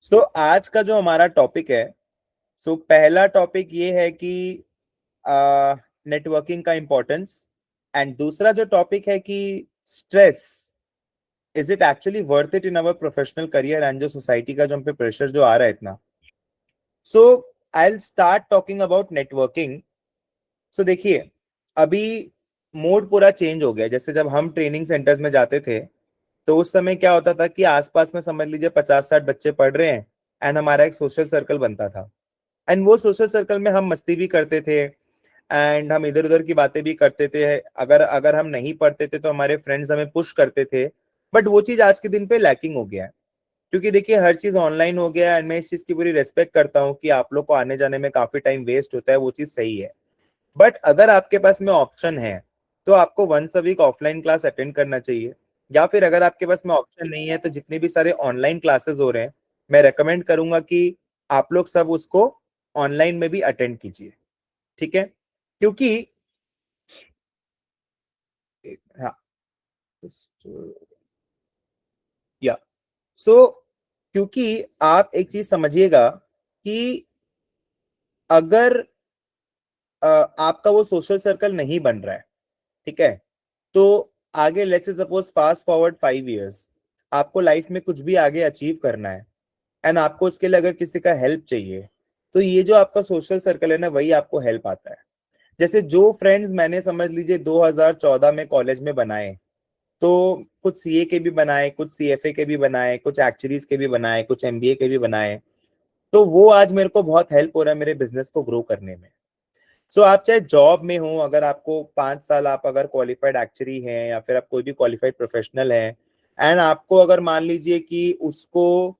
आज का जो हमारा टॉपिक है, पहला टॉपिक ये है कि नेटवर्किंग का इम्पोर्टेंस। एंड दूसरा जो टॉपिक है कि stress, is it actually worth it in our professional career, and जो सोसाइटी का जो हम पे प्रेशर जो आ रहा है इतना। So I will start talking about networking. देखिए, अभी मोड पूरा चेंज हो गया। जैसे जब हम ट्रेनिंग सेंटर्स में जाते थे, तो उस समय क्या होता था कि आसपास में समझ लीजिए 50-60 बच्चे पढ़ रहे हैं, एंड हमारा एक सोशल सर्कल बनता था। एंड वो सोशल सर्कल में हम मस्ती भी करते थे, एंड हम इधर उधर की बातें भी करते थे। अगर अगर हम नहीं पढ़ते थे तो हमारे फ्रेंड्स हमें पुश करते थे। बट वो चीज आज के दिन पे लैकिंग हो गया है, क्योंकि देखिए हर चीज ऑनलाइन हो गया है। एंड मैं इस चीज की पूरी रेस्पेक्ट करता हूँ कि आप लोग को आने जाने में काफी टाइम वेस्ट होता है, वो चीज सही है। बट अगर आपके पास में ऑप्शन है, तो आपको once a week offline class attend करना चाहिए। या फिर अगर आपके पास में ऑप्शन नहीं है, तो जितने भी सारे ऑनलाइन क्लासेस हो रहे हैं, मैं रेकमेंड करूंगा कि आप लोग सब उसको ऑनलाइन में भी अटेंड कीजिए। ठीक है? क्योंकि हाँ, या सो क्योंकि आप एक चीज समझिएगा कि अगर आपका वो सोशल सर्कल नहीं बन रहा है, ठीक है, तो आगे let's say suppose fast forward 5 years, आपको लाइफ में कुछ भी आगे अचीव करना है, एंड आपको उसके लिए अगर किसी का हेल्प चाहिए, तो ये जो आपका सोशल सर्कल है ना, वही आपको हेल्प आता है। जैसे जो फ्रेंड्स मैंने समझ लीजिए 2014 में कॉलेज में बनाए, तो कुछ सीए के भी बनाए, कुछ सीएफए के भी बनाए, कुछ एक्चुअरीज के भी बनाए, कुछ एमबीए के भी बनाए। तो वो आज मेरे को बहुत हेल्प हो रहा है मेरे बिजनेस को ग्रो करने में। आप चाहे जॉब में हो, अगर आपको 5 साल आप अगर क्वालिफाइड एक्चुअरी हैं, या फिर आप कोई भी क्वालिफाइड प्रोफेशनल हैं, एंड आपको अगर मान लीजिए कि उसको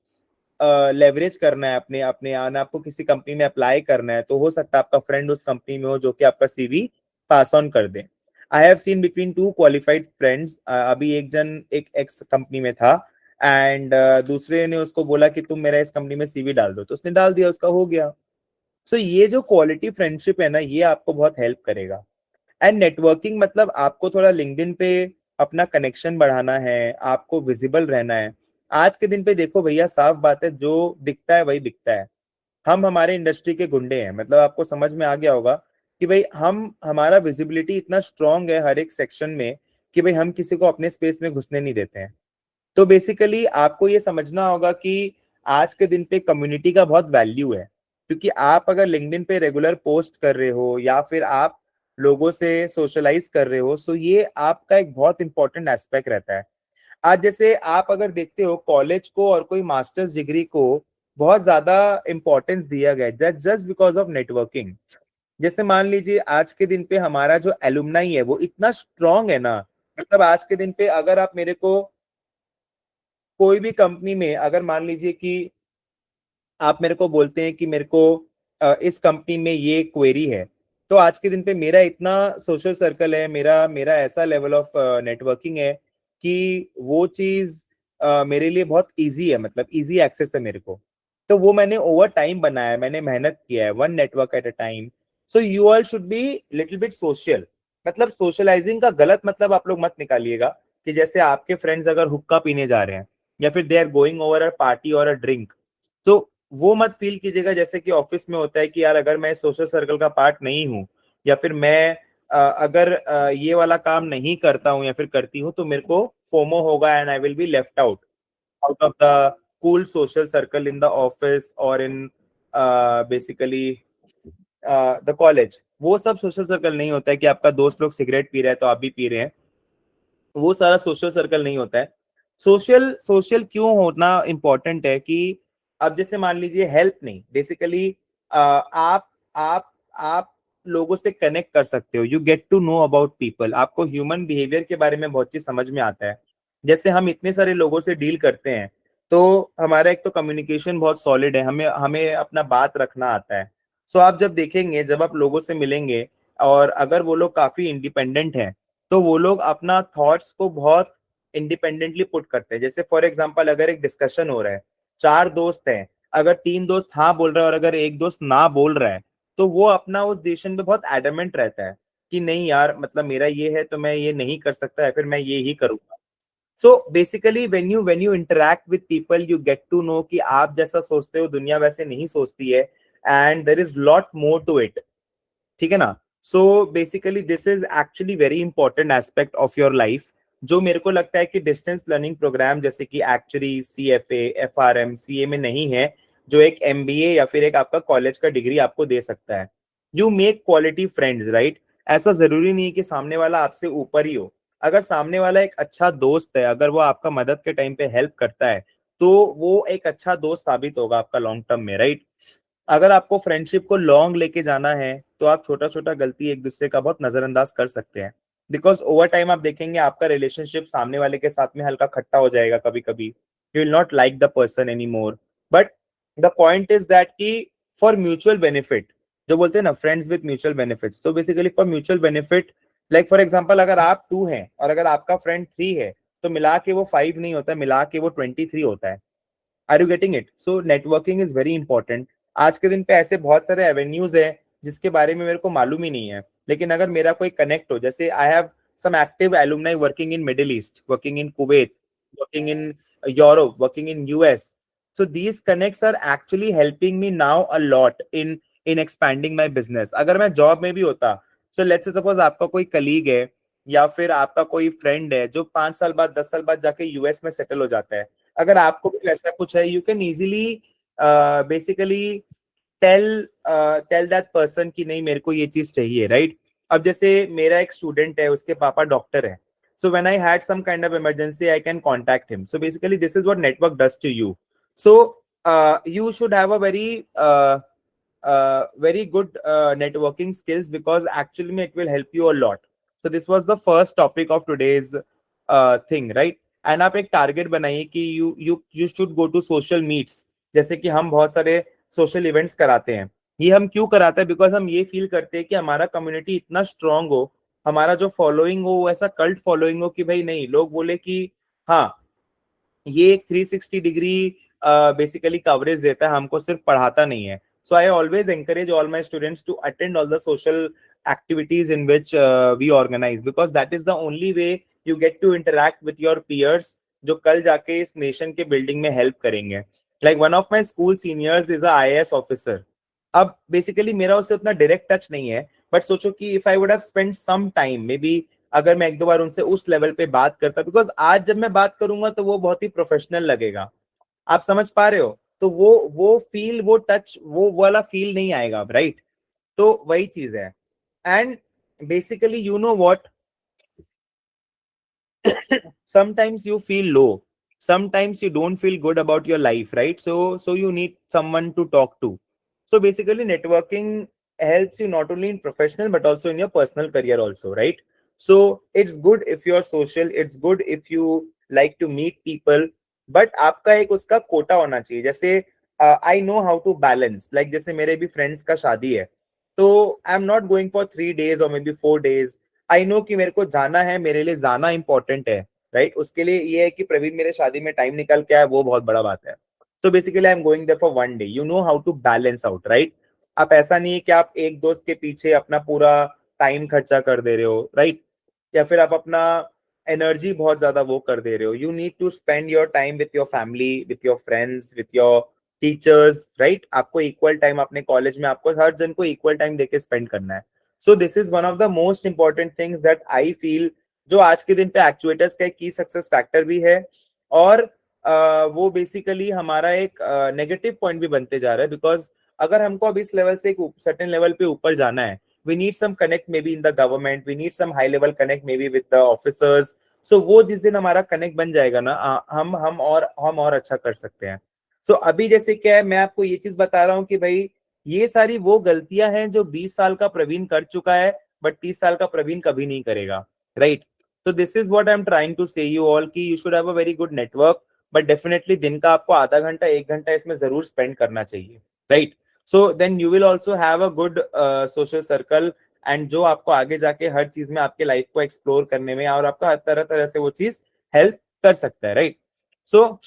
लेवरेज करना है अपने अपने आना, आपको किसी कंपनी में अप्लाई करना है, तो हो सकता है आपका फ्रेंड उस कंपनी में हो जो कि आपका सीवी पास ऑन कर दे। I have seen between two qualified friends. अभी एक जन एक एक्स कंपनी में था, एंड दूसरे ने उसको बोला कि तुम मेरा इस कंपनी में सीवी डाल दो, तो उसने डाल दिया, उसका हो गया। ये जो क्वालिटी फ्रेंडशिप है ना, ये आपको बहुत हेल्प करेगा। एंड नेटवर्किंग मतलब आपको थोड़ा लिंक्डइन पे अपना कनेक्शन बढ़ाना है, आपको विजिबल रहना है। आज के दिन पे देखो भैया, साफ बात है, जो दिखता है वही बिकता है। हम हमारे इंडस्ट्री के गुंडे हैं, मतलब आपको समझ में आ गया होगा कि भाई हम हमारा विजिबिलिटी इतना स्ट्रांग है हर एक सेक्शन में, कि भाई हम किसी को अपने स्पेस में घुसने नहीं देते हैं। तो बेसिकली आपको ये समझना होगा कि आज के दिन पे कम्युनिटी का बहुत वैल्यू है, क्योंकि आप अगर लिंक्डइन पे रेगुलर पोस्ट कर रहे हो, या फिर आप लोगों से सोशलाइज कर रहे हो, सो ये आपका एक बहुत इंपॉर्टेंट एस्पेक्ट रहता है। आज जैसे आप अगर देखते हो, कॉलेज को और कोई मास्टर्स डिग्री को बहुत ज्यादा इंपॉर्टेंस दिया गया है, that just because of networking. जैसे मान लीजिए आज के दिन पे हमारा जो एलुमनाई है वो इतना स्ट्रांग है ना, मतलब आज के दिन पे अगर आप मेरे को कोई भी कंपनी में, अगर मान लीजिए कि आप मेरे को बोलते हैं कि मेरे को इस कंपनी में ये क्वेरी है, तो आज के दिन पे मेरा इतना सोशल सर्कल है, मेरा मेरा ऐसा लेवल ऑफ नेटवर्किंग है कि वो चीज मेरे लिए बहुत इजी है, मतलब इजी एक्सेस है मेरे को। तो वो मैंने ओवर टाइम बनाया है, मैंने मेहनत किया है, one network at a time. You all should be little bit social. मतलब सोशलाइजिंग का गलत मतलब आप लोग मत निकालिएगा, कि जैसे आपके फ्रेंड्स अगर हुक्का पीने जा रहे हैं, या फिर they are going over a party और अ ड्रिंक, तो वो मत फील कीजिएगा जैसे कि ऑफिस में होता है कि यार अगर मैं सोशल सर्कल का पार्ट नहीं हूँ, या फिर मैं अगर ये वाला काम नहीं करता हूँ या फिर करती हूँ, तो मेरे को फोमो होगा, and I will be left out out of the cool social circle in the office और इन बेसिकली द कॉलेज। वो सब सोशल सर्कल नहीं होता है कि आपका दोस्त लोग सिगरेट पी रहे हैं तो आप भी पी रहे हैं। वो सारा सोशल सर्कल नहीं होता है। सोशल सोशल क्यों होना इंपॉर्टेंट है कि अब जैसे मान लीजिए हेल्प नहीं, बेसिकली आप लोगों से कनेक्ट कर सकते हो, you get to know about people, आपको ह्यूमन बिहेवियर के बारे में बहुत चीज समझ में आता है। जैसे हम इतने सारे लोगों से डील करते हैं, तो हमारा एक तो कम्युनिकेशन बहुत सॉलिड है, हमें हमें अपना बात रखना आता है। आप जब देखेंगे, जब आप लोगों से मिलेंगे, और अगर वो लोग काफी इंडिपेंडेंट हैं, तो वो लोग अपना थॉट्स को बहुत इंडिपेंडेंटली पुट करते हैं। जैसे फॉर एग्जांपल, अगर एक डिस्कशन हो रहा है, 4 दोस्त हैं, अगर 3 दोस्त हाँ बोल रहा है और अगर एक दोस्त ना बोल रहा है, तो वो अपना उस डिसीजन पे बहुत एडमेंट रहता है कि नहीं यार, मतलब मेरा ये है तो मैं ये नहीं कर सकता, या फिर मैं ये ही करूंगा। So basically when you interact with people you get to know कि आप जैसा सोचते हो दुनिया वैसे नहीं सोचती है, and there is lot more to it, ठीक है ना। So basically this is actually very important aspect of your life, जो मेरे को लगता है कि डिस्टेंस लर्निंग प्रोग्राम जैसे कि एक्चुअली CFA, FRM, CA में नहीं है, जो एक MBA या फिर एक आपका कॉलेज का डिग्री आपको दे सकता है। You make quality friends, right. ऐसा जरूरी नहीं है कि सामने वाला आपसे ऊपर ही हो। अगर सामने वाला एक अच्छा दोस्त है, अगर वो आपका मदद के टाइम पे हेल्प करता है, तो वो एक अच्छा दोस्त साबित होगा आपका लॉन्ग टर्म में, राइट। अगर आपको फ्रेंडशिप को लॉन्ग लेके जाना है, तो आप छोटा छोटा गलती एक दूसरे का बहुत नजरअंदाज कर सकते हैं, बिकॉज ओवर टाइम आप देखेंगे आपका रिलेशनशिप सामने वाले के साथ में हल्का खट्टा हो जाएगा कभी कभी, you will not like the person any more. But the point is that कि फॉर म्यूचुअल बेनिफिट, जो बोलते हैं ना फ्रेंड्स विद म्यूचुअल बेनिफिट्स, तो basically for mutual benefit, like for example अगर आप 2 हैं और अगर आपका फ्रेंड 3 है, तो मिला के वो 5 नहीं होता, मिला के वो 23 होता है। Are you getting it? So networking is very important. आज के दिन पे ऐसे बहुत सारे एवेन्यूज है जिसके बारे में मेरे को मालूम ही नहीं है, लेकिन अगर मेरा कोई कनेक्ट हो, जैसे I have some active alumni working in Middle East, working in Kuwait, working in Europe, working in US, so these connects are actually helping me now a lot in expanding my business। अगर मैं job में भी होता, तो let's say suppose आपका कोई colleague है या फिर आपका कोई फ्रेंड है जो 5 साल बाद 10 साल बाद जाके US में सेटल हो जाता है, अगर आपको भी वैसा कुछ है, you can easily basically tell that person कि नहीं मेरे को ये चीज चाहिए, राइट। अब जैसे मेरा एक स्टूडेंट है, उसके पापा डॉक्टर है, so when I had some kind of emergency I can contact him. So basically this is what network does to you. So you should have a very good networking skills, because actually it will help you a lot। So this was the first topic of today's thing, right। And आप एक target बनाइए कि you should go to social meets. जैसे कि हम बहुत सारे social events कराते हैं, ये हम क्यों कराते हैं, बिकॉज हम ये फील करते हैं कि हमारा कम्युनिटी इतना स्ट्रांग हो, हमारा जो फॉलोइंग हो वो ऐसा कल्ट फॉलोइंग हो कि भाई नहीं, लोग बोले कि हाँ ये एक 360 डिग्री बेसिकली कवरेज देता है, हमको सिर्फ पढ़ाता नहीं है। So I always encourage all my students to attend all the social activities in which we organize, because that is the only way you get to interact with your peers, जो कल जाके इस नेशन के building में help करेंगे। Like one of my school seniors is a IAS officer. अब basically मेरा उससे उतना डायरेक्ट टच नहीं है, बट सोचो कि if I would have spent some time, maybe अगर मैं 1-2 बार उनसे उस लेवल पे बात करता, बिकॉज आज जब मैं बात करूंगा तो वो बहुत ही प्रोफेशनल लगेगा, आप समझ पा रहे हो, तो वो फील, वो टच, वो वाला फील नहीं आएगा, राइट। तो वही चीज है। And basically you know what, sometimes you feel low, sometimes you don't feel good about your life, right? So you need someone to talk to। So basically networking helps you not only in professional but also in your personal career also, right? So it's good if you're social, it's good if you like to meet people, but आपका एक उसका कोटा होना चाहिए। जैसे I know how to balance, like जैसे मेरे भी friends का शादी है, तो I am not going for 3 days और maybe 4 days। I know कि मेरे को जाना है, मेरे लिए जाना इंपॉर्टेंट है, राइट। उसके लिए ये है कि प्रवीण मेरे शादी में टाइम निकल के आए, वो बहुत बड़ा बात है। So basically I am going there for 1 day, you know how to balance out, right. आप ऐसा नहीं है कि आप एक दोस्त के पीछे अपना पूरा टाइम खर्चा कर दे रहे हो, राइट, या फिर आप अपना एनर्जी बहुत ज्यादा वो कर दे रहे हो। You need to spend your time with your family, with your friends, with your teachers, right. आपको इक्वल टाइम अपने कॉलेज में, आपको हर जन को इक्वल टाइम देके स्पेंड करना है। So this is one of the most important things that I feel, जो आज के दिन पे एक्चुएटर्स का एक की सक्सेस फैक्टर भी है, और वो बेसिकली हमारा एक नेगेटिव पॉइंट भी बनते जा रहा है, बिकॉज अगर हमको अब इस लेवल से एक सर्टेन लेवल पे ऊपर जाना है, we need some connect maybe in the government, we need some high level connect maybe with the officers। so वो जिस दिन हमारा कनेक्ट बन जाएगा ना, हम और अच्छा कर सकते हैं। so अभी जैसे क्या है, मैं आपको ये चीज बता रहा हूँ कि भाई ये सारी वो गलतियां हैं जो 20 साल का प्रवीण कर चुका है, बट 30 साल का प्रवीण कभी नहीं करेगा, राइट। तो this is what I am trying to say you all, कि you should have a very good network, but definitely दिन का आपको आधा घंटा 1 घंटा इसमें जरूर स्पेंड करना चाहिए, right. So then you will also have a good social circle, and जो आपको आगे जाके हर चीज में आपके लाइफ को एक्सप्लोर करने में और आपका हर तरह तरह से वो चीज हेल्प कर सकता है, right. So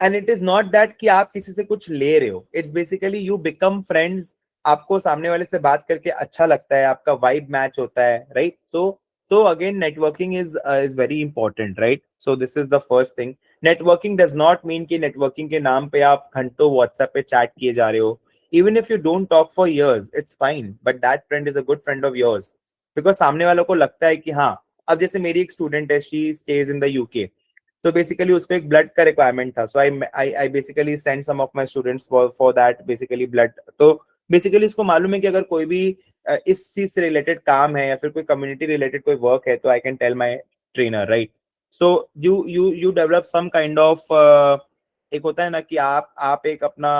and it is not that कि आप किसी से कुछ ले रहे हो, it's basically you become friends, आपको सामने वाले से बात करके अच्छा लगता है, आपका वाइब मैच होता है, right. So again, networking is very important, right? So this is the first thing. Networking does not mean कि networking के नाम पे आप घंटों WhatsApp पे chat किए जा रहे हो. Even if you don't talk for years, it's fine. But that friend is a good friend of yours. Because सामने वालों को लगता है कि हाँ, अब जैसे मेरी एक स्टूडेंट है, she stays in the UK. तो बेसिकली उसको एक ब्लड का रिक्वायरमेंट था. So I basically send some of my students for that basically blood. तो बेसिकली उसको मालूम है कि अगर कोई भी इस चीज से रिलेटेड काम है या फिर कोई कम्युनिटी रिलेटेड कोई वर्क है तो I can tell my trainer, right? So you develop some kind of, एक होता है ना कि आप एक अपना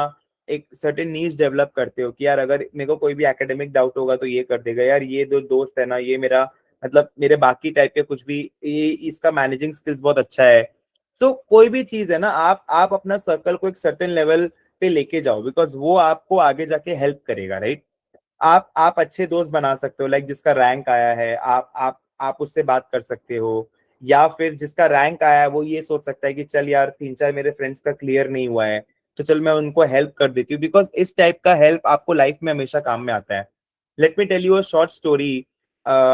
एक सर्टेन नीश डेवलप करते हो कि यार अगर मेरे को कोई भी एकेडमिक डाउट होगा तो ये कर देगा यार, ये दो दोस्त है ना, ये मेरा मतलब मेरे बाकी टाइप के कुछ भी, ये इसका मैनेजिंग स्किल्स बहुत अच्छा है. सो कोई भी चीज है ना, आप अपना सर्कल को एक सर्टेन लेवल पे लेके जाओ, बिकॉज वो आपको आगे जाके हेल्प करेगा, राइट? आप अच्छे दोस्त बना सकते हो, लाइक जिसका रैंक आया है आप उससे बात कर सकते हो. या फिर जिसका रैंक आया है वो ये सोच सकता है कि चल यार तीन चार मेरे फ्रेंड्स का क्लियर नहीं हुआ है तो चल मैं उनको हेल्प कर देती हूँ, बिकॉज इस टाइप का हेल्प आपको लाइफ में हमेशा काम में आता है. Let me tell you a short story.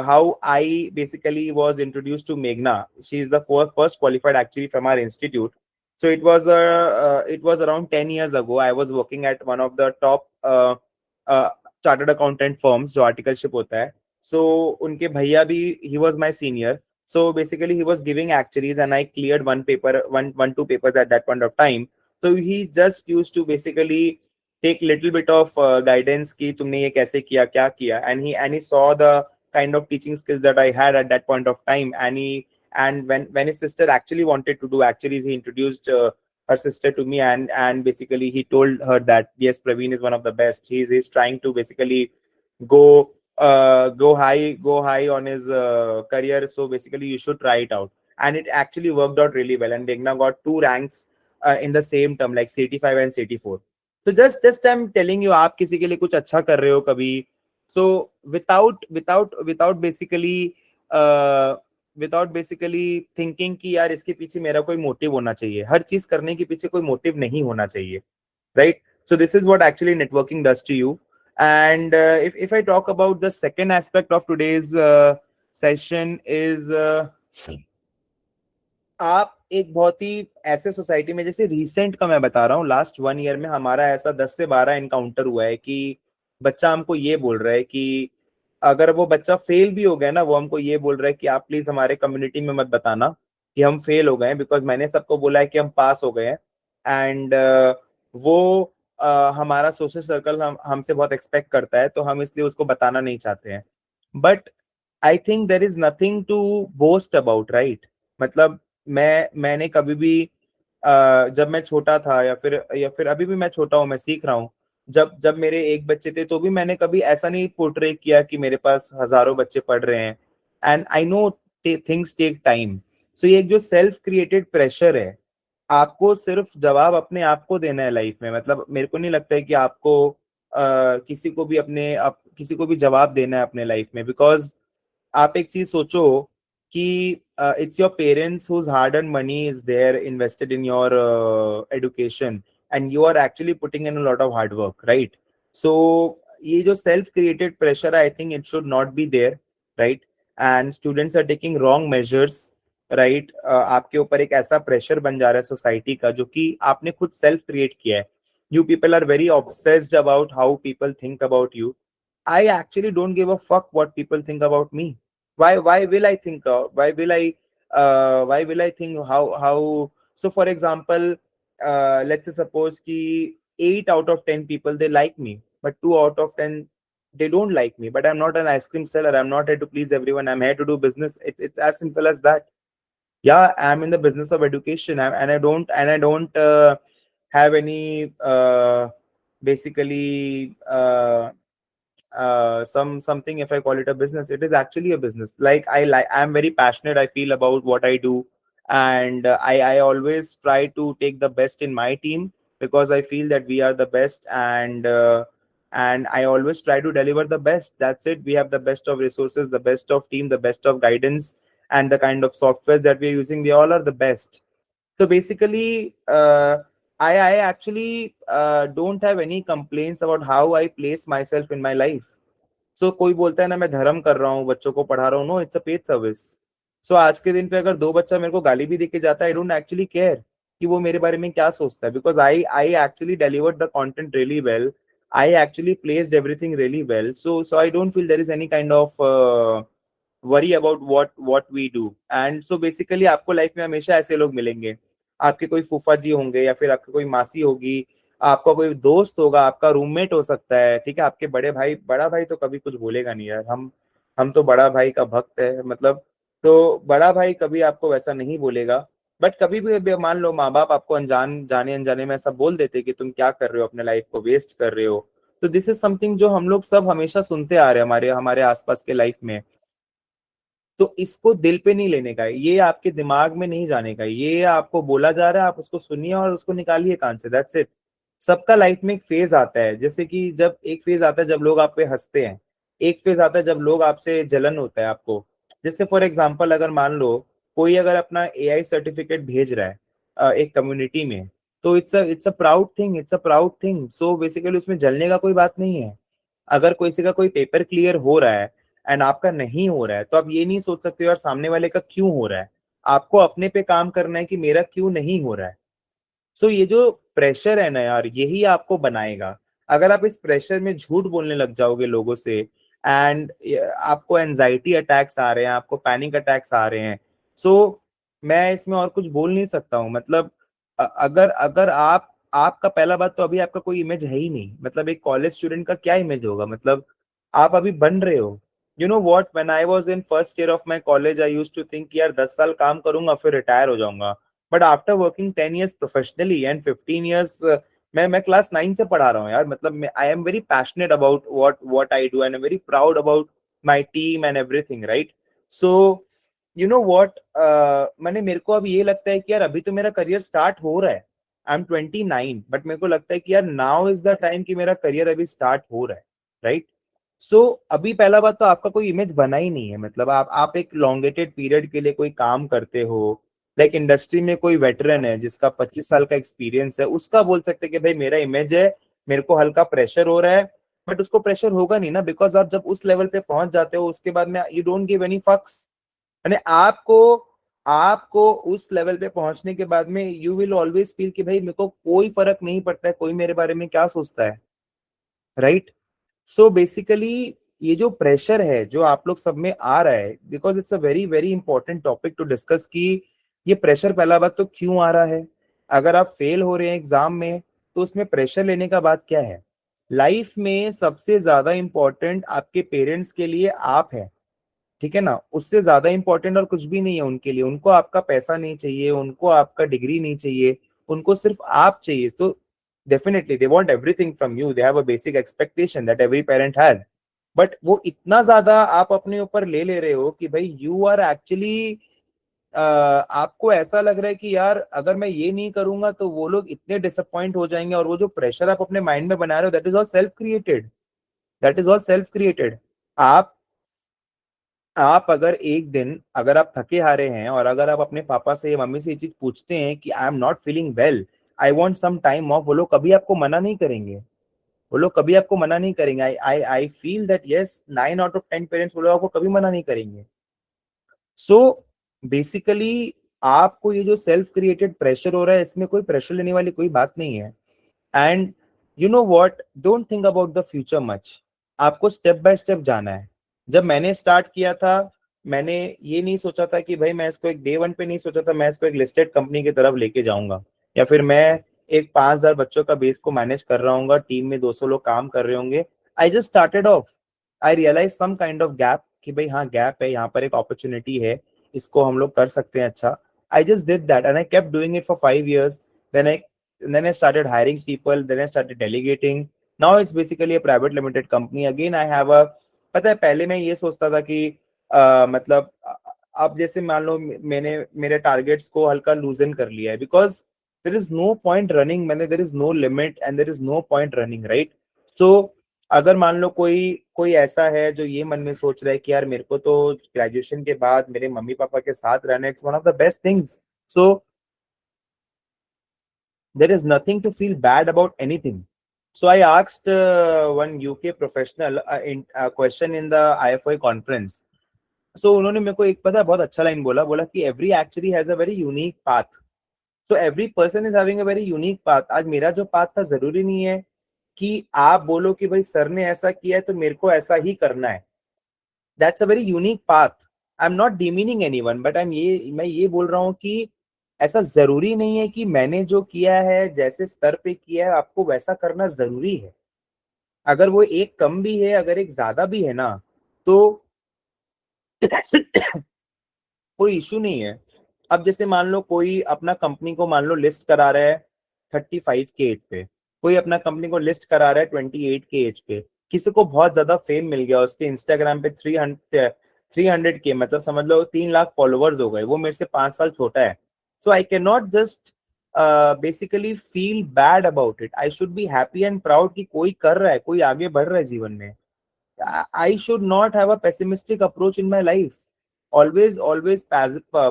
How I basically was introduced to Meghna. She is the first qualified actually from our institute. So it was around 10 years ago. I was working at one of the top uh, chartered accountant firms जो articleship होता है. So उनके भैया भी, he was my senior. So basically he was giving actuaries and I cleared one two papers at that point of time. So he just used to basically take little bit of guidance कि तुमने ये कैसे किया क्या किया, and he saw the kind of teaching skills that I had at that point of time. And when his sister actually wanted to do actuaries, he introduced her sister to me, and basically he told her that yes, Praveen is one of the best. He's trying to basically go go high on his career. So basically, you should try it out. And it actually worked out really well. And Degna got two ranks in the same term, like CT5 and CT4. So just I'm telling you, आप किसी के लिए कुछ अच्छा कर रहे हो कभी, so without basically uh, without basically thinking कि यार इसके पीछे मेरा कोई मोटिव होना चाहिए, हर चीज करने के पीछे कोई मोटिव नहीं होना चाहिए, right? So this is what actually networking does to you. And if I talk about the second aspect of today's session is आप एक बहुत ही ऐसे सोसाइटी में, जैसे रिसेंट का मैं बता रहा हूँ, लास्ट 1 ईयर में हमारा ऐसा 10 से 12 इनकाउंटर हुआ है कि बच्चा हमको ये बोल रहा है कि अगर वो बच्चा फेल भी हो गया ना, वो हमको ये बोल रहा है कि आप प्लीज हमारे कम्युनिटी में मत बताना कि हम फेल हो गए हैं, बिकॉज मैंने सबको बोला है कि हम पास हो गए हैं. एंड वो हमारा सोशल सर्कल हमसे बहुत एक्सपेक्ट करता है, तो हम इसलिए उसको बताना नहीं चाहते हैं. But I think there is nothing to boast about, right? मतलब मैंने कभी भी जब मैं छोटा था या फिर अभी भी मैं छोटा हूँ, मैं सीख रहा हूँ. जब जब मेरे एक बच्चे थे तो भी मैंने कभी ऐसा नहीं पोर्ट्रे किया कि मेरे पास हजारों बच्चे पढ़ रहे हैं. And I know things take time. So ये एक जो सेल्फ क्रिएटेड प्रेशर है, आपको सिर्फ जवाब अपने आप को देना है लाइफ में. मतलब मेरे को नहीं लगता है कि आपको किसी को भी किसी को भी जवाब देना है अपने लाइफ में. बिकॉज आप एक चीज सोचो कि it's your parents whose hard earn money is there invested in your education, and you are actually putting in a lot of hard work, right? So ये जो self created pressure, I think it should not be there, right? And students are taking wrong measures, right? आपके ऊपर एक ऐसा pressure बन जा रहा है सोसाइटी का जो कि आपने खुद सेल्फ क्रिएट किया है. You people are very obsessed about how people think about you. I actually don't give a fuck what people think about me. Why will I think? Why will I think how? So for example, let's say suppose ki 8 out of 10 people they like me, but 2 out of 10 they don't like me. But I'm not an ice cream seller. I'm not here to please everyone. I'm here to do business. It's as simple as that. Yeah, I'm in the business of education, and I don't have any basically. Something, if I call it a business, it is actually a business. Like I'm very passionate, I feel, about what I do. And I always try to take the best in my team, because I feel that we are the best. And I always try to deliver the best. That's it. We have the best of resources, the best of team, the best of guidance, and the kind of softwares that we're using, they all are the best. So basically, I actually don't have any complaints about how I place myself in my life. सो कोई बोलता है ना मैं धर्म कर रहा हूँ, बच्चों को पढ़ा रहा हूँ, no, it's a paid service. So आज के दिन पे अगर दो बच्चा मेरे को गाली भी दे के जाता है, आई डोंट एक्चुअली केयर कि वो मेरे बारे में क्या सोचता है, because I I actually delivered the content really well, I actually placed everything really well, so I don't feel there is any kind of worry about what we do. And so basically आपको life में हमेशा ऐसे लोग मिलेंगे, आपके कोई फूफा जी होंगे या फिर आपकी कोई मासी होगी, आपका कोई दोस्त होगा, आपका रूममेट हो सकता है, ठीक है, आपके बड़े भाई, बड़ा भाई तो कभी कुछ बोलेगा नहीं यार, हम तो बड़ा भाई का भक्त है मतलब, तो बड़ा भाई कभी आपको वैसा नहीं बोलेगा। बट कभी भी मान लो माँ बाप आपको अनजान जाने अनजाने में ऐसा बोल देते कि तुम क्या कर रहे हो, अपने लाइफ को वेस्ट कर रहे हो, तो दिस इज समथिंग जो हम लोग सब हमेशा सुनते आ रहे हैं हमारे हमारे आसपास के लाइफ में। तो इसको दिल पे नहीं लेने का है, ये आपके दिमाग में नहीं जाने का है, ये आपको बोला जा रहा है, आप उसको सुनिए और उसको निकालिए कान से, दैट्स इट। सबका लाइफ में एक फेज आता है, जैसे कि जब एक फेज आता है जब लोग आप पे हंसते हैं, एक फेज आता है जब लोग आपसे जलन होता है आपको। जैसे फॉर एग्जांपल अगर मान लो कोई अगर अपना एआई सर्टिफिकेट भेज रहा है एक कम्युनिटी में, तो it's a proud thing, it's a proud thing, so basically उसमें जलने का कोई बात नहीं है। अगर किसी का कोई पेपर क्लियर हो रहा है एंड आपका नहीं हो रहा है, तो आप ये नहीं सोच सकते हो यार सामने वाले का क्यों हो रहा है, आपको अपने पे काम करना है कि मेरा क्यों नहीं हो रहा है। सो ये जो प्रेशर है ना यार, यही आपको बनाएगा। अगर आप इस प्रेशर में झूठ बोलने लग जाओगे लोगों से, एंड आपको एनजाइटी अटैक्स आ रहे हैं, आपको पैनिक अटैक्स आ रहे हैं, सो मैं इसमें और कुछ बोल नहीं सकता हूँ। मतलब अगर अगर आपका पहला बात तो अभी आपका कोई इमेज है ही नहीं, मतलब एक कॉलेज स्टूडेंट का क्या इमेज होगा, मतलब आप अभी बन रहे हो। You know what, when I was in first year of my college I used to think यार 10 साल काम करूंगा फिर रिटायर हो जाऊंगा। But after working 10 years professionally and 15 years, मैं क्लास 9 से पढ़ा रहा हूँ यार, मतलब मैं I am very passionate about what I do and I am very proud about my team and everything, right. So you know what, मैंने मेरे को अब ये लगता है कि यार अभी तो मेरा करियर स्टार्ट हो रहा है, आई एम 29, बट मेरे को लगता है कि यार नाउ इज द टाइम कि मेरा करियर अभी स्टार्ट हो रहा है, राइट। सो अभी पहला बात तो आपका कोई इमेज बना ही नहीं है, मतलब आप एक लॉन्गेटेड पीरियड के लिए कोई काम करते हो, लाइक इंडस्ट्री में कोई वेटरन है जिसका 25 साल का एक्सपीरियंस है, उसका बोल सकते हैं कि भाई मेरा इमेज है, मेरे को हल्का प्रेशर हो रहा है। बट उसको प्रेशर होगा नहीं ना, बिकॉज आप जब उस लेवल पे पहुंच जाते हो उसके बाद में यू डोंट गिव एनी फक्स। यानी आपको आपको उस लेवल पे पहुंचने के बाद में यू विल ऑलवेज फील कि भाई मेरे को कोई फर्क नहीं पड़ता है कोई मेरे बारे में क्या सोचता है, राइट। सो बेसिकली ये जो प्रेशर है जो आप लोग सब में आ रहा है, because it's a very very important topic to discuss कि ये प्रेशर पहला बात तो क्यों आ रहा है। अगर आप फेल हो रहे हैं एग्जाम में तो उसमें प्रेशर लेने का बात क्या है। लाइफ में सबसे ज्यादा इंपॉर्टेंट आपके पेरेंट्स के लिए आप है, ठीक है ना, उससे ज्यादा इंपॉर्टेंट और कुछ भी नहीं है उनके लिए। उनको आपका पैसा नहीं चाहिए, उनको आपका डिग्री नहीं चाहिए, उनको सिर्फ आप चाहिए। तो definitely they want everything from you, they have a basic expectation that every parent has. But वो इतना ज्यादा आप अपने ऊपर ले ले रहे हो कि भाई यू आर एक्चुअली, आपको ऐसा लग रहा है कि यार अगर मैं ये नहीं करूंगा तो वो लोग इतने डिसअपॉइंट हो जाएंगे, और वो जो प्रेशर आप अपने माइंड में बना रहे हो that is all self created, that is all self created. आप आप अगर एक दिन अगर आप थके हारे हैं और अगर आप अपने पापा से या मम्मी से ये चीज पूछते हैं कि I am not feeling well, I want some time off, वो लोग कभी आपको मना नहीं करेंगे, वो लोग कभी आपको मना नहीं करेंगे। I I I feel that yes 9 out of 10 parents वो लोग आपको कभी मना नहीं करेंगे। सो बेसिकली आपको ये जो सेल्फ क्रिएटेड प्रेशर हो रहा है इसमें कोई प्रेशर लेने वाली कोई बात नहीं है। And you know what, don't think about the future much, आपको स्टेप बाय स्टेप जाना है। जब मैंने स्टार्ट किया था मैंने ये नहीं सोचा था कि भाई मैं इसको एक डे वन पे नहीं सोचा था मैं इसको एक लिस्टेड कंपनी की तरफ लेके जाऊंगा, या फिर मैं एक 5,000 बच्चों का बेस को मैनेज कर रहा हूँ, टीम में 200 लोग काम कर रहे होंगे। I just started off, I realize some kind of gap कि भाई हाँ गैप है यहाँ पर, एक अपॉर्चुनिटी है, इसको हम लोग कर सकते हैं अच्छा। I just did that and I kept doing it for 5 years। Then I then I started hiring people, then I started delegating. Now it's basically a private limited company. Again, I have a, पता है पहले मैं ये सोचता था कि मतलब अब जैसे मान लो मैंने मेरे टारगेट्स को हल्का लूजन कर लिया है, because there is no point running, मैंने there is no limit and there is no point running, right. So अगर मान लो कोई कोई ऐसा है जो ये मन में सोच रहा है कि यार मेरे को तो ग्रेजुएशन के बाद मेरे मम्मी पापा के साथ रहना, it's one of the best things. So there is nothing to feel bad about anything. So I asked one UK professional a question in the IFOI conference. So उन्होंने मेरे को एक पता है बहुत अच्छा लाइन बोला, बोला कि every actually has a very unique path. So every person is having a very unique path. आज मेरा जो path था जरूरी नहीं है कि आप बोलो कि भाई सर ने ऐसा किया है तो मेरे को ऐसा ही करना है. That's a very unique path. I'm not demeaning anyone, but मैं ये बोल रहा हूँ कि ऐसा जरूरी नहीं है कि मैंने जो किया है जैसे स्तर पे किया है आपको वैसा करना जरूरी है. अगर वो एक कम भी है, अगर एक ज्यादा भी है ना, तो कोई इशू नहीं है. अब जैसे मान लो कोई अपना कंपनी को मान लो लिस्ट करा रहा है 35 के एज पे, कोई अपना कंपनी को लिस्ट करा रहा है 28 के एज पे, किसी को बहुत ज्यादा फेम मिल गया, उसके इंस्टाग्राम पे 300 के मतलब समझ लो 3 लाख फॉलोअर्स हो गए, वो मेरे से 5 साल छोटा है. So I can not just basically feel bad about it. I should be happy and proud कि कोई कर रहा है, कोई आगे बढ़ रहा है जीवन में. I should not have a pessimistic approach in my life. Always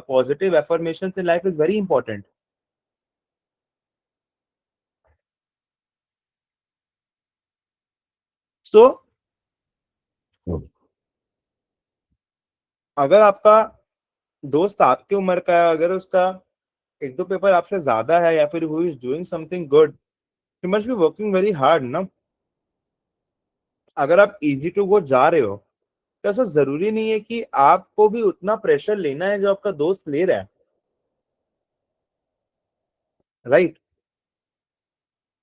positive affirmations in life is very important. So, अगर आपका दोस्त आपकी उम्र का है, अगर उसका एक दो पेपर आपसे ज्यादा है, या फिर who is doing something good, you must be working very hard ना. अगर आप easy to go जा रहे हो, तो ऐसा जरूरी नहीं है कि आपको भी उतना प्रेशर लेना है जो आपका दोस्त ले रहा है, right?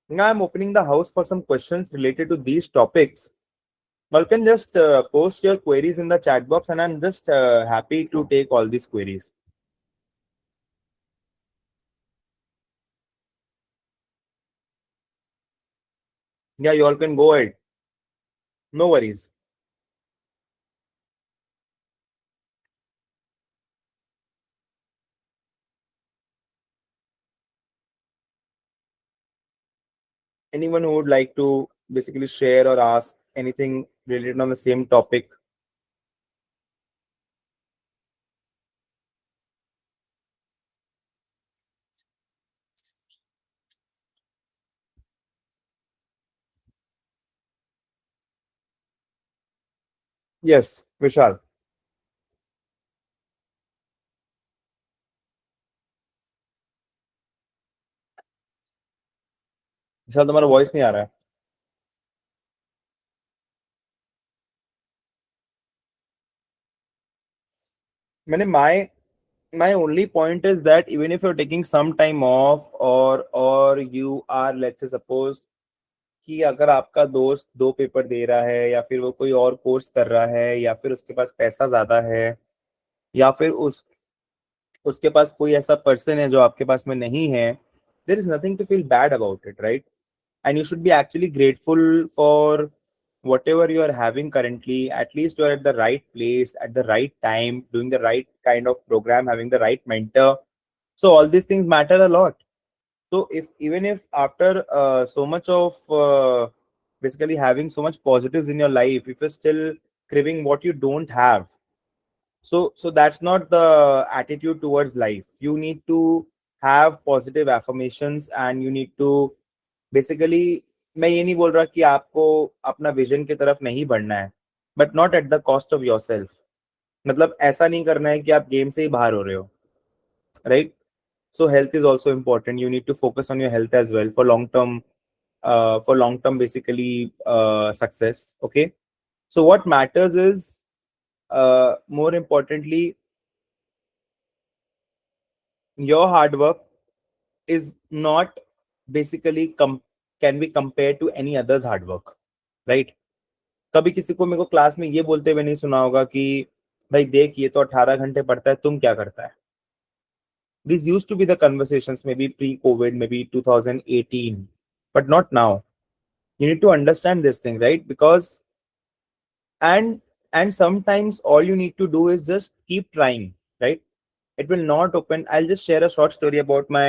Now I'm opening the house for some questions related to these topics. Malcolm, just post your queries in the chat box, and I'm just happy to take all these queries. Yeah, you all can go ahead. No worries. Anyone who would like to basically share or ask anything related on the same topic? Yes, Vishal. विशाल तुम्हारा voice नहीं आ रहा है. मैंने my only point is that even if you're taking some time off, or you are, let's say suppose कि अगर आपका दोस्त 2 paper दे रहा है, या फिर वो कोई और कोर्स कर रहा है, या फिर उसके पास पैसा ज्यादा है, या फिर उसके पास कोई ऐसा पर्सन है जो आपके पास में नहीं है, there is nothing to feel bad about it, right? And you should be actually grateful for whatever you are having currently. At least you are at the right place at the right time, doing the right kind of program, having the right mentor. So all these things matter a lot. So if even if after so much of basically having so much positives in your life, if you're still craving what you don't have, so that's not the attitude towards life. You need to have positive affirmations, and you need to basically, मैं ये नहीं बोल रहा कि आपको अपना vision की तरफ नहीं बढ़ना है, but not at the cost of your self. मतलब ऐसा नहीं करना है कि आप गेम से ही बाहर हो रहे हो, right? So health is also important. You need to focus on your health as well for long term basically success. Okay. So what matters is more importantly, your hard work is not basically can be compared to any other's hard work, right? कभी किसी को मेरे को class में ये बोलते हुए नहीं सुना होगा कि भाई देख ये तो 18 घंटे पढ़ता है, तुम क्या करता है. These used to be the conversations maybe pre-COVID, maybe 2018, but not now. You need to understand this thing, right? Because and and sometimes all you need to do is just keep trying, right? It will not open. I'll just share a short story about my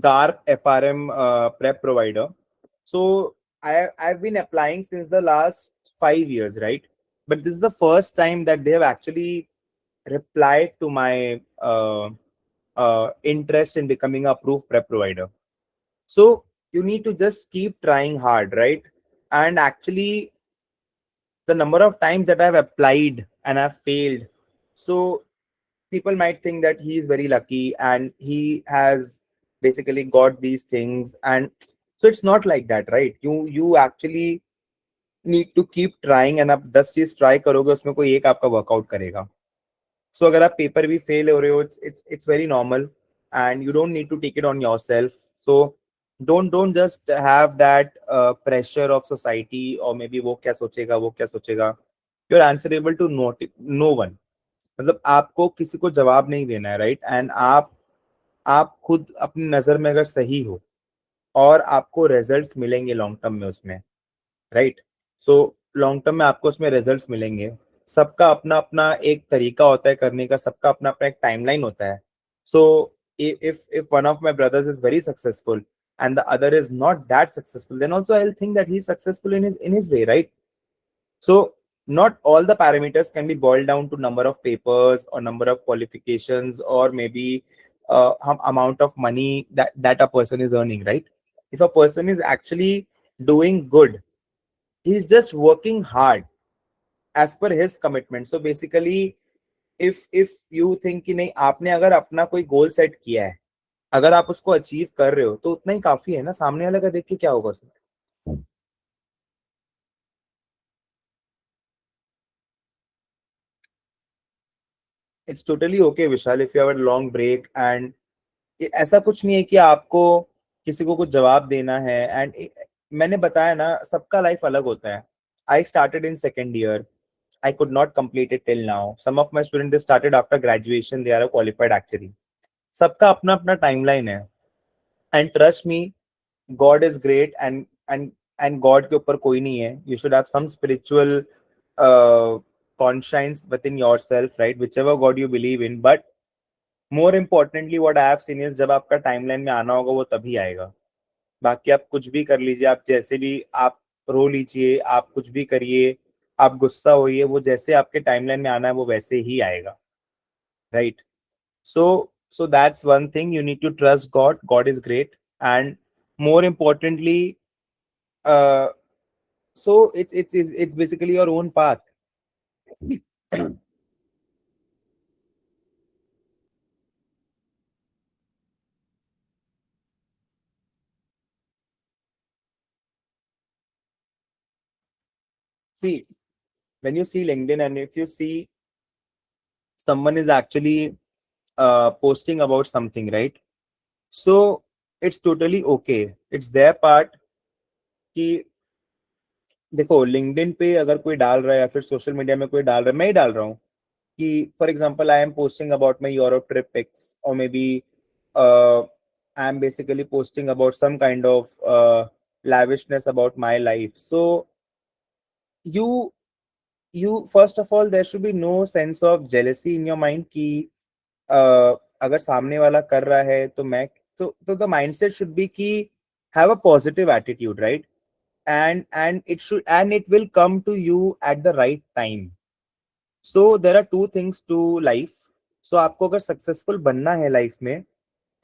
dark FRM prep provider. So I've been applying since the last 5 years, right? But this is the first time that they have actually replied to my interest in becoming a approved prep provider. So you need to just keep trying hard, right? And actually, the number of times that I've applied and I've failed, so people might think that he is very lucky and he has basically got these things, and so it's not like that, right? You actually need to keep trying, and आप 10 चीज try करोगे उसमें कोई एक आपका workout करेगा. सो अगर आप पेपर भी फेल हो रहे हो, it's very normal, and you don't need to take it on yourself. So don't just have that pressure of society, or maybe वो क्या सोचेगा, वो क्या सोचेगा. You're answerable to no one. मतलब आपको किसी को जवाब नहीं देना है, राइट? एंड आप खुद अपनी नजर में अगर सही हो, और आपको रिजल्ट्स मिलेंगे लॉन्ग टर्म में उसमें, राइट? सो लॉन्ग टर्म में आपको उसमें रिजल्ट्स मिलेंगे. सबका अपना अपना एक तरीका होता है करने का, सबका अपना अपना एक टाइमलाइन होता है. सो if one of my brothers is very successful and the other is not that successful, then also I'll think that he's successful in his way, right? So not all the parameters can be boiled down to number of papers or number of qualifications, or maybe amount of money that a person is earning, right? If a person is actually doing good, he's just working hard as per his commitment. So basically, if you think कि नहीं, आपने अगर अपना कोई goal set किया है, अगर आप उसको अचीव कर रहे हो, तो उतना ही काफी है ना. सामने वाले का देख के क्या होगा उसमें. It's totally okay Vishal, if you have a long break, and ऐसा कुछ नहीं है कि आपको किसी को कुछ जवाब देना है. एंड मैंने बताया ना, सबका लाइफ अलग होता है. I started in second year. I could not complete it till now. Some of my students, they started after graduation. They are qualified actually. सबका अपना अपना timeline है. And trust me, God is great, and God के ऊपर कोई नहीं है. You should have some spiritual uh, conscience within yourself, right? Whichever God you believe in. But more importantly, what I have seen is जब आपका timeline में आना होगा वो तभी आएगा. बाकी आप कुछ भी कर लीजिए, आप जैसे भी आप रो लीजिए, आप कुछ भी करिए, आप गुस्सा होइए, वो जैसे आपके टाइमलाइन में आना है वो वैसे ही आएगा, right? So that's one thing, you need to trust God. God is great. And more importantly, so it's basically your own path. See, when you see LinkedIn, and if you see someone is actually posting about something, right? So it's totally okay. It's their part कि देखो, LinkedIn पे अगर कोई डाल रहा है या फिर सोशल मीडिया में कोई डाल रहा है, मैं ही डाल रहा हूँ कि for example I am posting about my Europe trip pics, और maybe I am basically posting about some kind of lavishness about my life. So you first of all, there should be no sense of jealousy in your mind कि अगर सामने वाला कर रहा है तो मैं, तो the mindset should be कि have a positive attitude, right? And it will come to you at the right time. So there are two things to life. So आपको अगर सक्सेसफुल बनना है लाइफ में,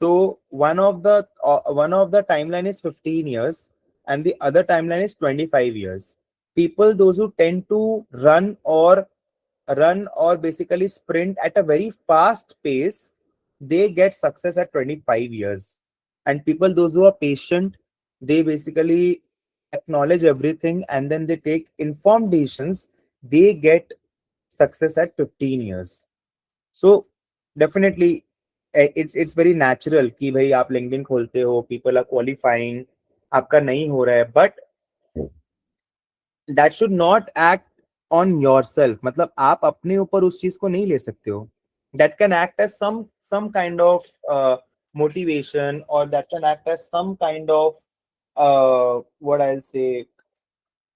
तो one of the timeline is 15 years, and the other timeline is 25 years. People, those who tend to run or basically sprint at a very fast pace, they get success at 25 years. And people, those who are patient, they basically acknowledge everything and then they take informed decisions, they get success at 15 years. So definitely, it's very natural कि भाई आप LinkedIn खोलते हो, people are qualifying, आपका नहीं हो रहा है, but that should not act on yourself. मतलब आप अपने ऊपर उस चीज को नहीं ले सकते हो. That can act as some kind of motivation, or that can act as some kind of what I'll say,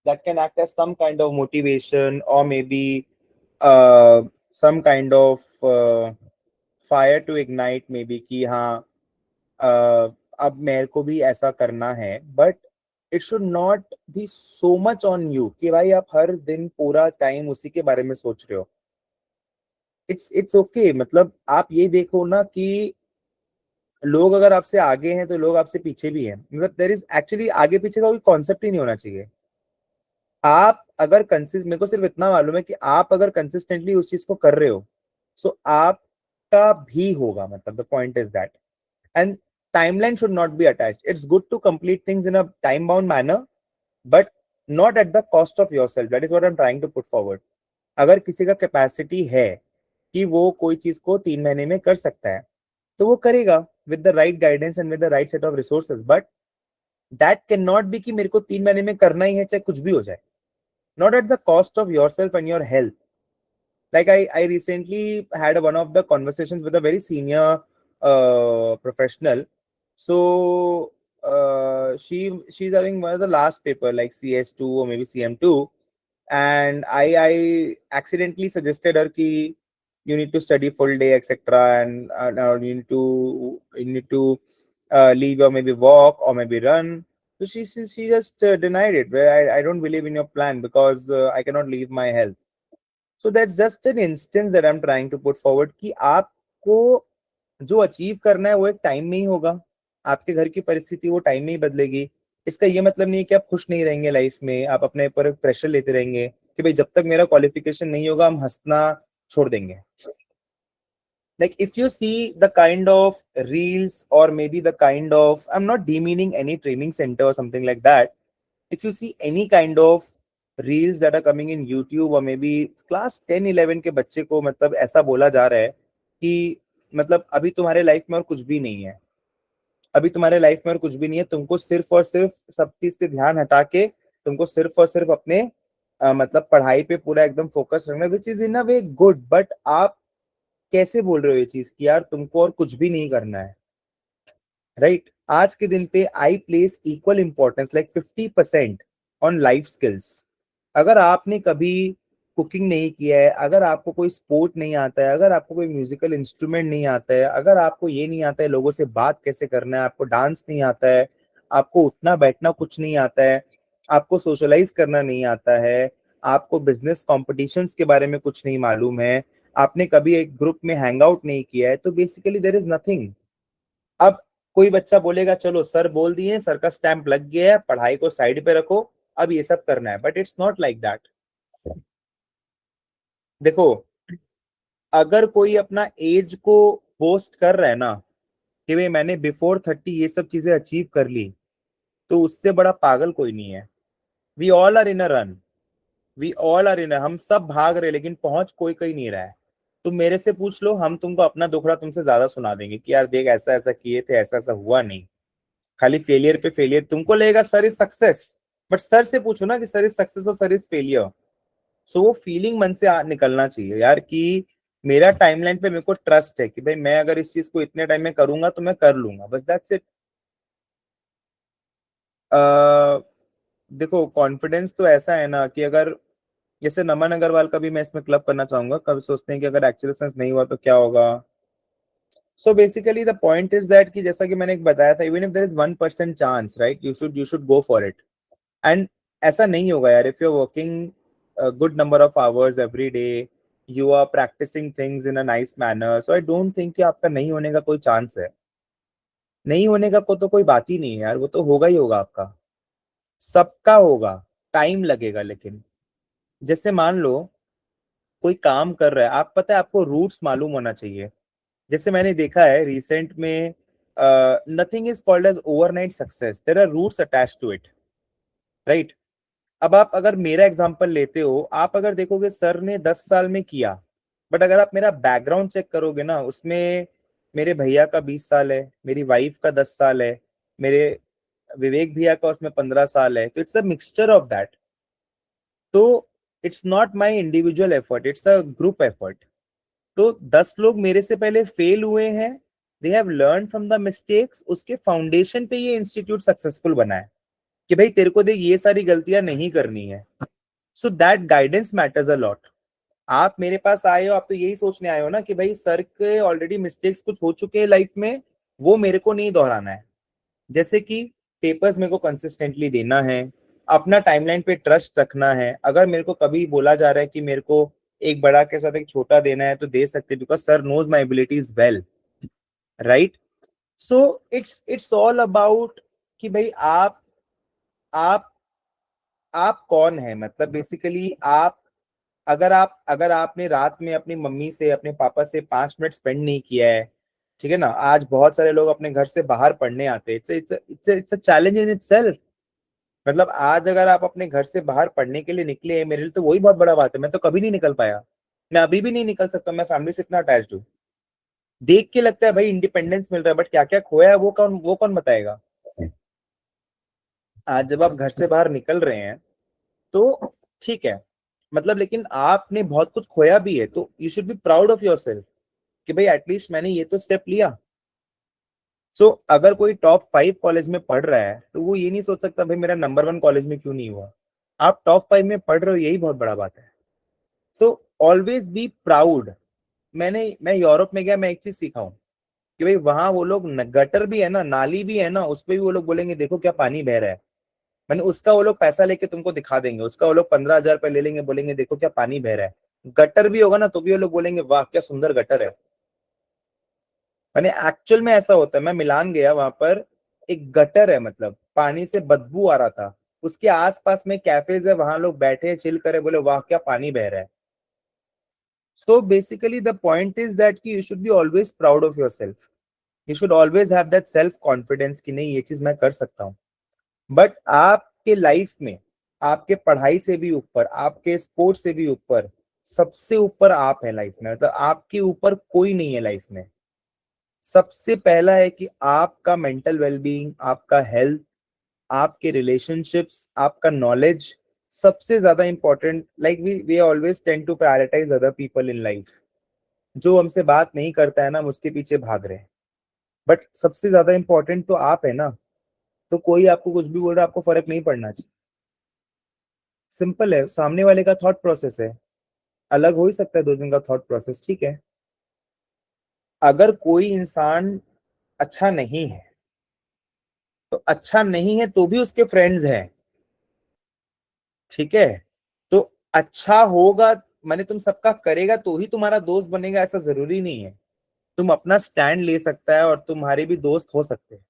that can act as some kind of motivation, or maybe some kind of fire to ignite, maybe कि हाँ, अब मेरे को भी ऐसा करना है. But it should not B so much on you कि भाई आप हर दिन पूरा टाइम उसी के बारे में सोच रहे हो. It's okay. मतलब आप ये देखो ना कि लोग अगर आपसे आगे हैं तो लोग आपसे पीछे भी हैं, मतलब देयर इज एक्चुअली आगे पीछे का कोई कॉन्सेप्ट ही नहीं होना चाहिए। आप अगर कंसिस्ट मेरे को सिर्फ इतना मालूम है कि आप अगर कंसिस्टेंटली उस चीज को कर रहे हो, सो आपका भी होगा, मतलब the point is that. And timeline should not be attached. It's good to complete things in a time bound manner, but not at the cost of yourself. That is what I'm trying to put forward. अगर किसी का capacity है कि वो कोई चीज को 3 महीने में कर सकता है, तो वो करेगा with the right guidance and with the right set of resources. But that can not be कि मेरे को 3 महीने में करना ही है चाहे कुछ भी हो जाए, not at the cost of your self and your health. Like I recently had one of the conversations with a very senior professional. So she's having one of the last paper like CS2 or maybe CM2, and I accidentally suggested her ki you need to study full day etc. and now you need to leave or maybe walk or maybe run. So she just denied it. Where I don't believe in your plan because I cannot leave my health. So that's just an instance that I am trying to put forward कि आपको जो achieve करना है वो एक time में ही होगा। आपके घर की परिस्थिति वो टाइम में ही बदलेगी। इसका ये मतलब नहीं है कि आप खुश नहीं रहेंगे लाइफ में, आप अपने ऊपर प्रेशर लेते रहेंगे कि भाई जब तक मेरा क्वालिफिकेशन नहीं होगा हम हंसना छोड़ देंगे। Like if you see the kind of reels or maybe the kind of, I'm not demeaning any training center or something like that, if you see any kind of reels that are coming in YouTube or maybe class 10-11 के बच्चे को मतलब ऐसा बोला जा रहा है कि मतलब अभी तुम्हारे लाइफ में और कुछ भी नहीं है, अभी तुम्हारे लाइफ में और कुछ भी नहीं है, तुमको सिर्फ और सिर्फ सब चीज से ध्यान हटा के तुमको सिर्फ और सिर्फ अपने मतलब पढ़ाई पे पूरा एकदम फोकस रखना, which is in a way good. But आप कैसे बोल रहे हो ये चीज कि यार तुमको और कुछ भी नहीं करना है, राइट? आज के दिन पे I place equal importance like 50% on life skills. अगर आपने कभी कुकिंग नहीं किया है, अगर आपको कोई स्पोर्ट नहीं आता है, अगर आपको कोई म्यूजिकल इंस्ट्रूमेंट नहीं आता है, अगर आपको ये नहीं आता है लोगों से बात कैसे करना है, आपको डांस नहीं आता है, आपको उठना बैठना कुछ नहीं आता है, आपको सोशलाइज करना नहीं आता है, आपको बिजनेस कॉम्पिटिशन्स के बारे में कुछ नहीं मालूम है, आपने कभी एक ग्रुप में हैंग आउट नहीं किया है, तो बेसिकली देयर इज नथिंग। अब कोई बच्चा बोलेगा चलो सर बोल दिए, सर का स्टैंप लग गया है, पढ़ाई को साइड पे रखो, अब ये सब करना है, but it's not like that. देखो, अगर कोई अपना एज को पोस्ट कर रहा है ना कि भाई मैंने बिफोर 30 ये सब चीजें अचीव कर ली, तो उससे बड़ा पागल कोई नहीं है। We all are in a run, we all are in, हम सब भाग रहे लेकिन पहुंच कोई कोई नहीं रहा है। तुम मेरे से पूछ लो, हम तुमको अपना दुखड़ा तुमसे ज्यादा सुना देंगे कि यार देख ऐसा ऐसा किए थे, ऐसा ऐसा हुआ नहीं। खाली फेलियर पे फेलियर, तुमको लगेगा sir is success, but sir से पूछो ना कि सर इज सक्सेस और सर इज फेलियर। सो वो फीलिंग मन से निकलना चाहिए यार कि मेरा टाइमलाइन पे मेरे को ट्रस्ट है कि भाई मैं अगर इस चीज को इतने टाइम में करूंगा तो मैं कर लूंगा, बस दैट्स इट। देखो कॉन्फिडेंस तो ऐसा है ना कि अगर जैसे नमन अग्रवाल का भी मैं इसमें क्लब करना चाहूंगा, कभी सोचते हैं कि अगर एक्चुअल सेंस नहीं हुआ तो क्या होगा। So basically the point is that कि जैसा कि मैंने एक बताया था, even if there is 1% chance, right, you should go for it. And ऐसा नहीं होगा यार, if you are working good number of hours every day, you are practicing things in a nice manner, so I don't think कि आपका नहीं होने का कोई चांस है। नहीं होने का को तो कोई बात ही नहीं है यार, वो तो होगा ही होगा आपका, सबका होगा। टाइम लगेगा लेकिन, जैसे मान लो कोई काम कर रहा है, आप पता है आपको रूट्स मालूम होना चाहिए। जैसे मैंने देखा है रिसेंट में, nothing is called as overnight success, there are roots attached to it, right? अब आप अगर मेरा एग्जांपल लेते हो, आप अगर देखोगे सर ने 10 साल में किया, बट अगर आप मेरा बैकग्राउंड चेक करोगे ना, उसमें मेरे भैया का 20 साल है, मेरी वाइफ का 10 साल है, मेरे विवेक भैया का उसमें 15 साल है, तो it's a mixture of that. तो it's not my individual effort, it's a group effort. तो 10 लोग मेरे से पहले फेल हुए हैं, they have learn from the mistakes, उसके फाउंडेशन पे ये इंस्टीट्यूट सक्सेसफुल बना है कि भाई तेरे को देख ये सारी गलतियां नहीं करनी है। So that guidance matters a lot. आप मेरे पास आए हो, आप तो यही सोचने आए हो ना कि भाई सर के ऑलरेडी मिस्टेक्स कुछ हो चुके हैं लाइफ में, वो मेरे को नहीं दोहराना है। जैसे कि पेपर्स मेरे को कंसिस्टेंटली देना है, अपना टाइमलाइन पे ट्रस्ट रखना है। अगर मेरे को कभी बोला जा रहा है कि मेरे को एक बड़ा के साथ एक छोटा देना है तो दे सकते, because sir knows my abilities well, right? So it's all about कि भाई आप आप कौन है, मतलब बेसिकली आप, अगर आपने रात में अपनी मम्मी से अपने पापा से 5 मिनट स्पेंड नहीं किया है, ठीक है ना, आज बहुत सारे लोग अपने घर से बाहर पढ़ने आते हैं, it's a challenge in itself. मतलब आज अगर आप अपने घर से बाहर पढ़ने के लिए निकले हैं, मेरे लिए तो वही बहुत बड़ा बात है। मैं तो कभी नहीं निकल पाया, मैं अभी भी नहीं निकल सकता, मैं फैमिली से इतना अटैच्ड हूँ। देख के लगता है भाई इंडिपेंडेंस मिल रहा है, बट क्या क्या खोया है वो कौन बताएगा। आज जब आप घर से बाहर निकल रहे हैं तो ठीक है, मतलब लेकिन आपने बहुत कुछ खोया भी है, तो you should be proud of your self कि भाई एटलीस्ट मैंने ये तो स्टेप लिया। अगर कोई टॉप 5 कॉलेज में पढ़ रहा है तो वो ये नहीं सोच सकता भाई मेरा नंबर 1 कॉलेज में क्यों नहीं हुआ। आप टॉप 5 में पढ़ रहे हो, यही बहुत बड़ा बात है। So always be proud. मैं यूरोप में गया, मैं एक चीज सीखा हूँ कि भाई वहां वो लोग गटर भी है ना, नाली भी है ना, उस पे भी वो लोग बोलेंगे देखो क्या पानी बह रहा है। मैंने उसका वो लोग पैसा लेके तुमको दिखा देंगे, उसका वो लोग 15,000 रुपए ले लेंगे, बोलेंगे देखो क्या पानी बह रहा है। गटर भी होगा ना तो भी वो लोग बोलेंगे वाह क्या सुंदर गटर है। मैंने एक्चुअल में ऐसा होता है, मैं मिलान गया, वहां पर एक गटर है, मतलब पानी से बदबू आ रहा था, उसके आसपास में कैफेज है, वहां लोग बैठे चिल करे, बोले वाह क्या पानी बह रहा है। So basically the point is that कि you should be always proud of yourself. You should always have that self confidence कि नहीं ये चीज मैं कर सकता हूँ। बट आपके लाइफ में, आपके पढ़ाई से भी ऊपर, आपके स्पोर्ट्स से भी ऊपर, सबसे ऊपर आप है लाइफ में, मतलब आपके ऊपर कोई नहीं है लाइफ में। सबसे पहला है कि आपका मेंटल वेलबींग, आपका हेल्थ, आपके रिलेशनशिप्स, आपका नॉलेज सबसे ज्यादा important. Like we always tend to prioritize other people in life. जो हमसे बात नहीं करता है ना, हम उसके पीछे भाग रहे हैं, बट सबसे ज्यादा इंपॉर्टेंट तो आप है ना। तो कोई आपको कुछ भी बोल रहा है, आपको फर्क नहीं पड़ना चाहिए। सिंपल है, सामने वाले का थॉट प्रोसेस है, अलग हो ही सकता है दो दिन का थॉट प्रोसेस, ठीक है। अगर कोई इंसान अच्छा नहीं है तो अच्छा नहीं है तो भी उसके फ्रेंड्स हैं, ठीक है। तो अच्छा होगा, माने तुम सबका करेगा तो ही तुम्हारा दोस्त बनेगा, ऐसा जरूरी नहीं है। तुम अपना स्टैंड ले सकता है और तुम्हारे भी दोस्त हो सकते हैं।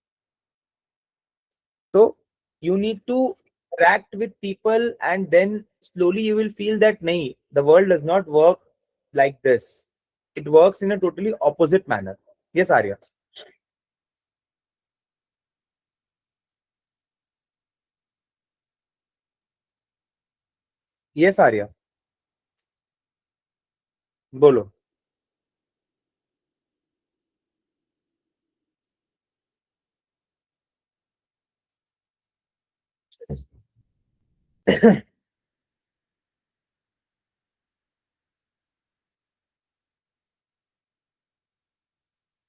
तो you need to interact with people and then slowly you will feel that nahi, the world does not work like this, it works in a totally opposite manner. Yes Arya. Yes Arya, बोलो।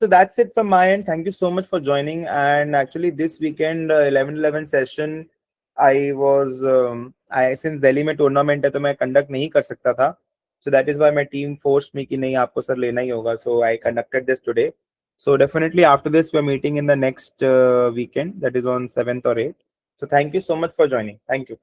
So that's it from my end. Thank you so much for joining. And actually, this weekend 11-11 session, I was I since Delhi में tournament है तो मैं conduct नहीं कर सकता था. So that is why my team forced me कि नहीं आपको सर लेना ही होगा. So I conducted this today. So definitely after this we're meeting in the next weekend, that is on 7th or 8th. So thank you so much for joining. Thank you.